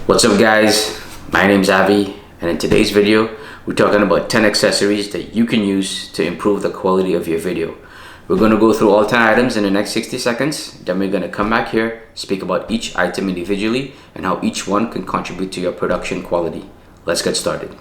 What's up guys, my name's Avi, and in today's video we're talking about 10 accessories that you can use to improve the quality of your video. We're going to go through all 10 items in the next 60 seconds, then we're going to come back here, speak about each item individually and how each one can contribute to your production quality. Let's get started.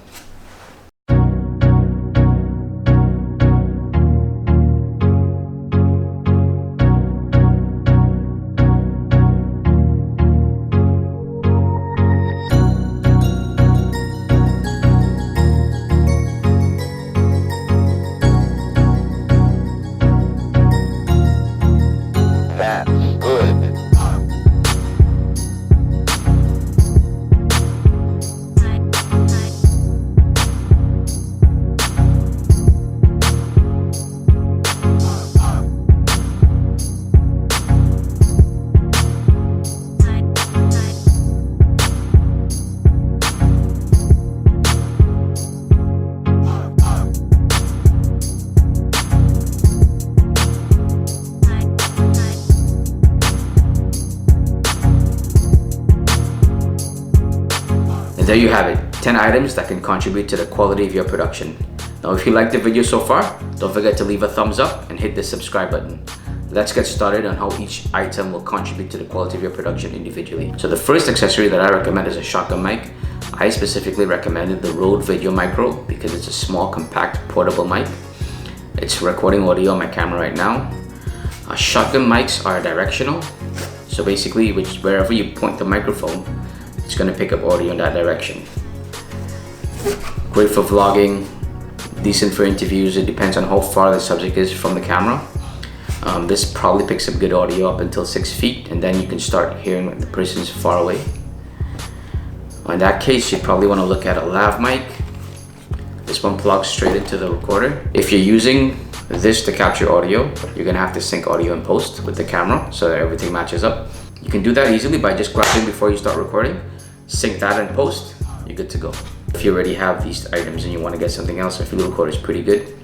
There you have it, 10 items that can contribute to the quality of your production. Now if you liked the video so far, don't forget to leave a thumbs up and hit the subscribe button. Let's get started on how each item will contribute to the quality of your production individually. So the first accessory that I recommend is a shotgun mic. I specifically recommended the Rode Video Micro because it's a small, compact, portable mic. It's recording audio on my camera right now. Shotgun mics are directional, so basically wherever you point the microphone, it's going to pick up audio in that direction. Great for vlogging, decent for interviews. It depends on how far the subject is from the camera. This probably picks up good audio up until 6 feet, and then you can start hearing when the person's far away. In that case, you probably want to look at a lav mic. This one plugs straight into the recorder. If you're using this to capture audio, you're going to have to sync audio in post with the camera so that everything matches up. You can do that easily by just grabbing before you start recording. Sync that in post, you're good to go. If you already have these items and you want to get something else, if your recorder is pretty good,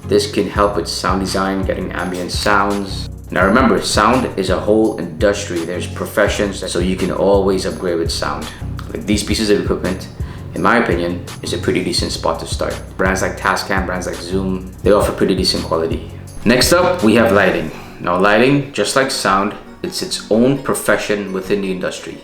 this can help with sound design, getting ambient sounds. Now remember, sound is a whole industry. There's professions, so you can always upgrade with sound. Like these pieces of equipment, in my opinion, is a pretty decent spot to start. Brands like Tascam, brands like Zoom, they offer pretty decent quality. Next up, we have lighting. Now lighting, just like sound, it's its own profession within the industry.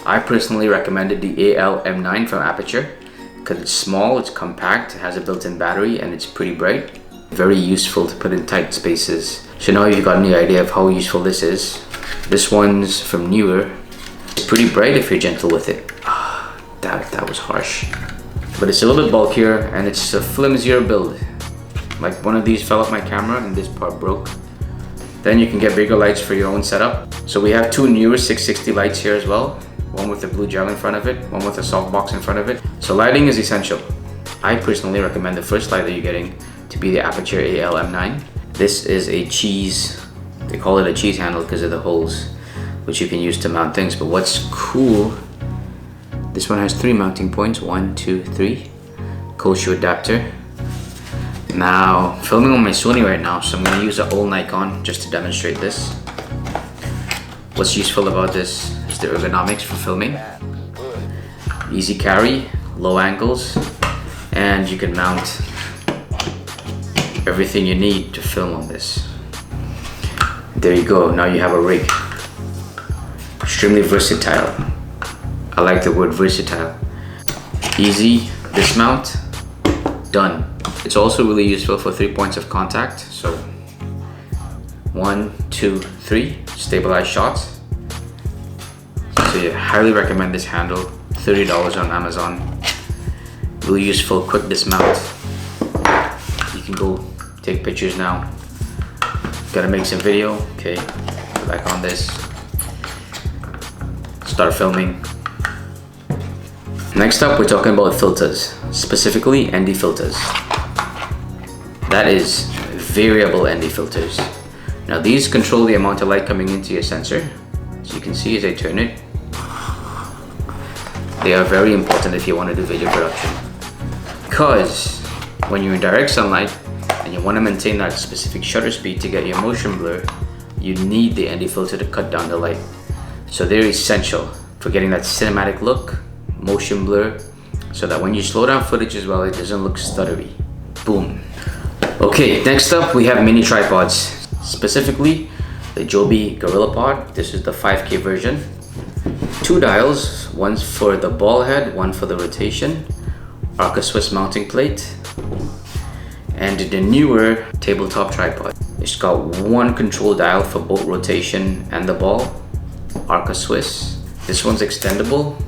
I personally recommended the AL-M9 from Aputure because it's small, it's compact, it has a built-in battery, and it's pretty bright. Very useful to put in tight spaces. So now you've got any idea of how useful this is. This one's from Neewer. It's pretty bright if you're gentle with it. That was harsh. But it's a little bit bulkier and it's a flimsier build. Like one of these fell off my camera and this part broke. Then you can get bigger lights for your own setup. So we have two Neewer 660 lights here as well. One with a blue gel in front of it, one with a soft box in front of it. So lighting is essential. I personally recommend the first light that you're getting to be the Aputure AL-M9. This is a cheese, they call it a cheese handle because of the holes, which you can use to mount things. But what's cool, this one has 3 mounting points, 1, 2, 3. Cold shoe adapter. Now, filming on my Sony right now, so I'm going to use an old Nikon just to demonstrate this. What's useful about this is the ergonomics for filming. Easy carry, low angles, and you can mount everything you need to film on this. There you go, now you have a rig. Extremely versatile. I like the word versatile. Easy dismount, done. It's also really useful for 3 points of contact. So 1, 2, 3, stabilize shots. So yeah, highly recommend this handle. $30 on Amazon. Really useful, quick dismount. You can go take pictures now. Gotta make some video. Okay, go back on this. Start filming. Next up, we're talking about filters, specifically ND filters. That is variable ND filters. Now these control the amount of light coming into your sensor. As you can see as I turn it, they are very important if you want to do video production. Because when you're in direct sunlight and you want to maintain that specific shutter speed to get your motion blur, you need the ND filter to cut down the light. So they're essential for getting that cinematic look motion blur, so that when you slow down footage as well, it doesn't look stuttery. Boom. Okay, next up we have mini tripods, specifically the Joby Gorilla Pod. This is the 5K version. 2 dials, one's for the ball head, one for the rotation, Arca Swiss mounting plate, and the Neewer tabletop tripod. It's got one control dial for both rotation and the ball, Arca Swiss. This one's extendable,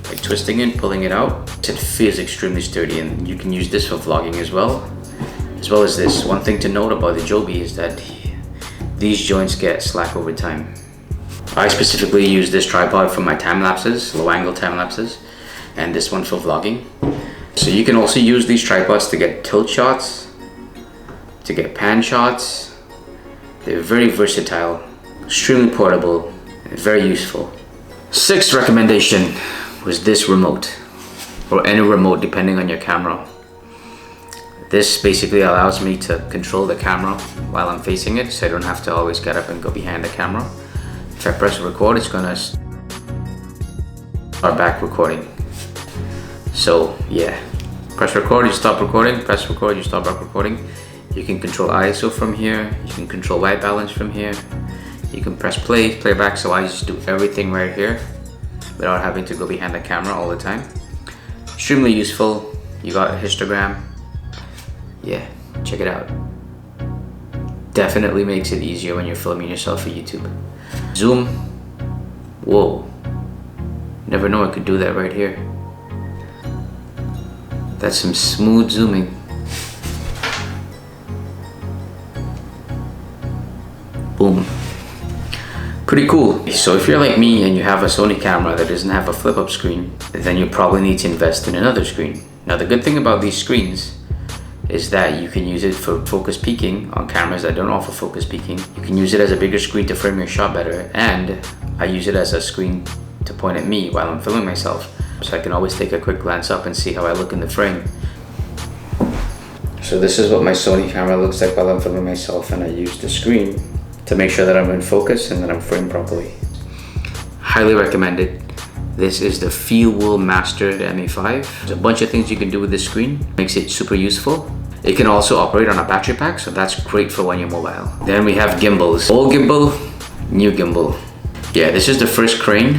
like twisting it, pulling it out. It feels extremely sturdy, and you can use this for vlogging as well as this. One thing to note about the Joby is that these joints get slack over time. I specifically use this tripod for my time lapses, low angle time lapses, and this one for vlogging. So you can also use these tripods to get tilt shots, to get pan shots. They're very versatile, extremely portable, and very useful. 6th recommendation was this remote, or any remote depending on your camera. This basically allows me to control the camera while I'm facing it, so I don't have to always get up and go behind the camera. If I press record, it's gonna start back recording. So yeah, press record, you stop recording, press record, you stop back recording. You can control ISO from here, you can control white balance from here, you can press play, playback, so I just do everything right here without having to go behind the camera all the time. Extremely useful. You got a histogram. Yeah, check it out. Definitely makes it easier when you're filming yourself for YouTube. Zoom. Whoa. Never know I could do that right here. That's some smooth zooming. Boom. Pretty cool. So if you're like me and you have a Sony camera that doesn't have a flip-up screen, then you probably need to invest in another screen. Now the good thing about these screens is that you can use it for focus peaking on cameras that don't offer focus peaking. You can use it as a bigger screen to frame your shot better, and I use it as a screen to point at me while I'm filming myself, so I can always take a quick glance up and see how I look in the frame. So this is what my Sony camera looks like while I'm filming myself, and I use the screen to make sure that I'm in focus and that I'm framed properly. Highly recommended. This is the Feelworld Master MA5. There's a bunch of things you can do with this screen. Makes it super useful. It can also operate on a battery pack, so that's great for when you're mobile. Then we have gimbals. Old gimbal, new gimbal. Yeah, this is the first crane.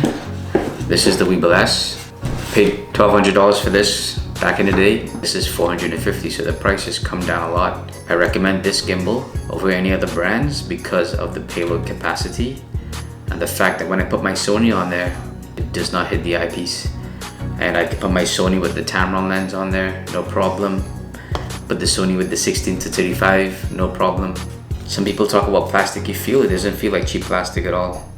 This is the Weebill S. Paid $1,200 for this back in the day. This is $450, so the price has come down a lot. I recommend this gimbal over any other brands because of the payload capacity and the fact that when I put my Sony on there, it does not hit the eyepiece. And I can put my Sony with the Tamron lens on there, no problem. But the Sony with the 16-35, no problem. Some people talk about plasticky feel. It doesn't feel like cheap plastic at all.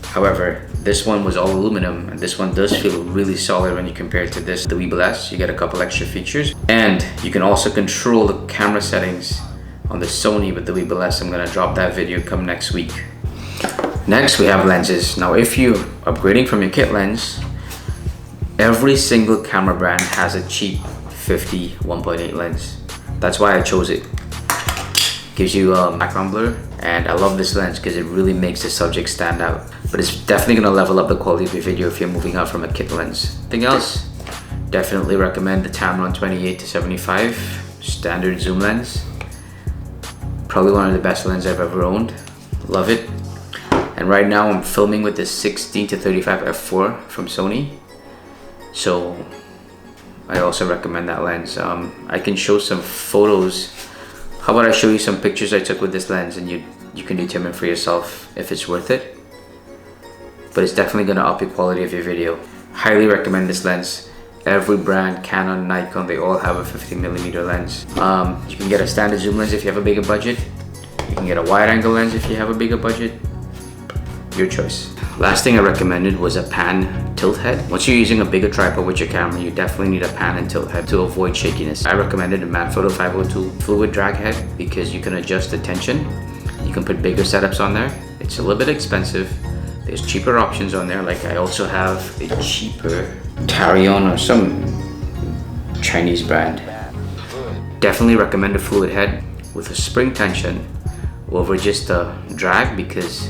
However, this one was all aluminum, and this one does feel really solid when you compare it to this, the Weebill S. You get a couple extra features. And you can also control the camera settings on the Sony with the Weebill S. I'm gonna drop that video come next week. Next, we have lenses. Now, if you're upgrading from your kit lens, every single camera brand has a cheap 50 1.8 lens. That's why I chose it. Gives you a background blur, and I love this lens because it really makes the subject stand out. But it's definitely gonna level up the quality of your video if you're moving out from a kit lens. Anything else? Definitely recommend the Tamron 28-75 standard zoom lens. Probably one of the best lenses I've ever owned. Love it. And right now I'm filming with the 16-35 f4 from Sony. So I also recommend that lens. I can show some photos. How about I show you some pictures I took with this lens, and you can determine for yourself if it's worth it. But it's definitely gonna up the quality of your video. Highly recommend this lens. Every brand, Canon, Nikon, they all have a 50mm lens. You can get a standard zoom lens if you have a bigger budget. You can get a wide angle lens if you have a bigger budget. Your choice. Last thing I recommended was a pan tilt head. Once you're using a bigger tripod with your camera, you definitely need a pan and tilt head to avoid shakiness. I recommended a Manfrotto 502 fluid drag head because you can adjust the tension. You can put bigger setups on there. It's a little bit expensive. There's cheaper options on there. Like I also have a cheaper Tarion or some Chinese brand. Definitely recommend a fluid head with a spring tension over just a drag, because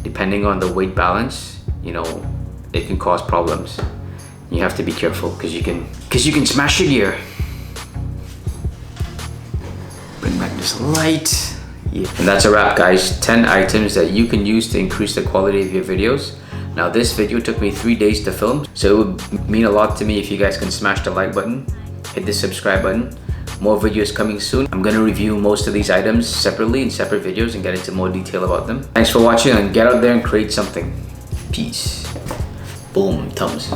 depending on the weight balance, you know, it can cause problems. You have to be careful because you can smash your gear. Bring back this light. Yeah. And that's a wrap, guys. 10 items that you can use to increase the quality of your videos. Now this video took me 3 days to film, so it would mean a lot to me if you guys can smash the like button, hit the subscribe button. More videos coming soon. I'm gonna review most of these items separately in separate videos and get into more detail about them. Thanks for watching, and get out there and create something. Peace. Boom, thumbs.